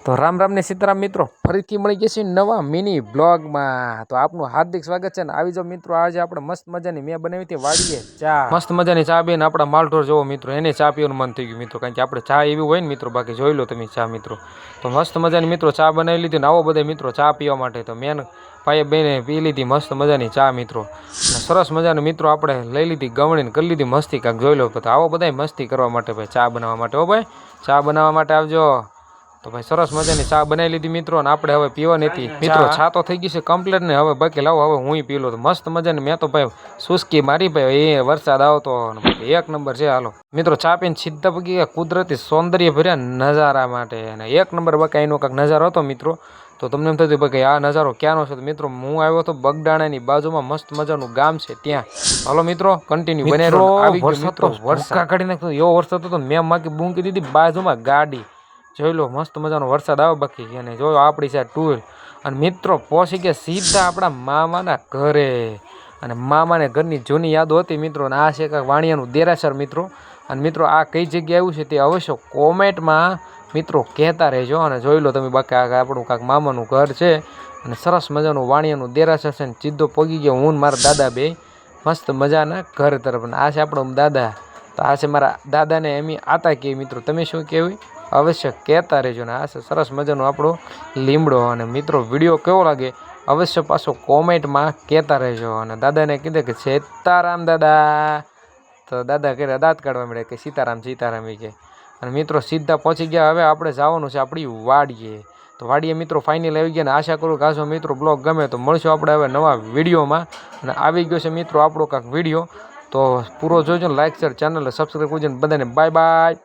તો રામ રામ ને સીતારામ મિત્રો, ફરીથી મળી ગયા છે નવા મિની બ્લોગમાં। તો આપનું હાર્દિક સ્વાગત છે ને આવી જાઓ મિત્રો। આજે આપણે મસ્ત મજાની મેં બનાવી હતી વાડીએ ચા, મસ્ત મજાની ચા બેન આપણા માલઢોર જોવો મિત્રો, એને ચા પીવાનું મન થઈ ગયું મિત્રો, કારણ કે આપણે ચા એવી હોય ને મિત્રો, બાકી જોઈ લો તમે ચા મિત્રો। તો મસ્ત મજાની મિત્રો ચા બનાવી લીધી ને આવો બધા મિત્રો ચા પીવા માટે। તો મેન ભાઈ બહેને પી લીધી મસ્ત મજાની ચા મિત્રો, સરસ મજાનું મિત્રો આપણે લઈ લીધી ગવણીને કરી લીધી મસ્તી, કાંક જોઈ લો। તો આવો બધા મસ્તી કરવા માટે ભાઈ ચા બનાવવા માટે, હો ભાઈ ચા બનાવવા માટે આવજો। તો ભાઈ સરસ મજાની ચા બનાવી લીધી મિત્રો, અને આપણે હવે પીવાની હતી મિત્રો। ચા તો થઈ ગઈ છે કમ્પ્લીટ ને, હવે બાકી લાવો હવે હું પી લો। તો મસ્ત મજાની મેં તો ભાઈ સુસ્કી મારી ભાઈ, એ વરસાદ આવતો એક નંબર છે। હાલો મિત્રો ચા પીને સીધા પગી ગયા કુદરતી સૌંદર્ય ભર્યા નજારા માટે, અને એક નંબર બાકી એનો કાંઈક નજારો હતો મિત્રો। તો તમને એમ થતું ભાઈ આ નજારો ક્યાંનો છે? તો મિત્રો હું આવ્યો હતો બગડાણાની બાજુમાં મસ્ત મજાનું ગામ છે ત્યાં। હાલો મિત્રો કન્ટિન્યુ બને વરસાદ કાઢી નાખતો એવો વરસાદ હતો, મેં માકી બૂંકી દીધી બાજુમાં ગાડી, જોઈ લો મસ્ત મજાનો વરસાદ આવે બાકી, અને જોયો આપણી સાઈડ ટુલ, અને મિત્રો પહોંચી ગયા સીધા આપણા મામાના ઘરે, અને મામાને ઘરની જૂની યાદો હતી મિત્રો। અને આ છે કાંઈક વાણિયાનું દેરાસર મિત્રો, અને મિત્રો આ કઈ જગ્યાએ આવ્યું છે તે અવશ્ય કોમેન્ટમાં મિત્રો કહેતા રહેજો। અને જોઈ લો તમે બાકી આ આપણું કાંઈક મામાનું ઘર છે, અને સરસ મજાનું વાણિયાનું દેરાસર છે, ને સીધો પગી ગયો હું ને મારા દાદા બે મસ્ત મજાના ઘર તરફ। અને આ છે આપણો દાદા, તો આ છે મારા દાદાને એમ આતા કે મિત્રો, તમે શું કહેવું અવશ્ય કહેતા રહેજો। ને આ છે સરસ મજાનો આપણો લીમડો, અને મિત્રો વિડીયો કેવો લાગે અવશ્ય પાછો કોમેન્ટમાં કહેતા રહેજો। અને દાદાને કીધે કે સીતારામ દાદા, તો દાદા કહે દાંત કાઢવા મળે કે સીતારામ સીતારામ કે, અને મિત્રો સીધા પહોંચી ગયા। હવે આપણે જવાનું છે આપણી વાડીએ, તો વાડીએ મિત્રો ફાઇનલ આવી ગયા, ને આશા કરું કે આજો મિત્રો બ્લોગ ગમે તો મળશું આપણે હવે નવા વિડીયોમાં। અને આવી ગયો છે મિત્રો આપણો કાંઈક વિડીયો, તો પૂરો જોજો, લાઈક શેર ચેનલને સબસ્ક્રાઈબ કરજો, બધાને બાય બાય।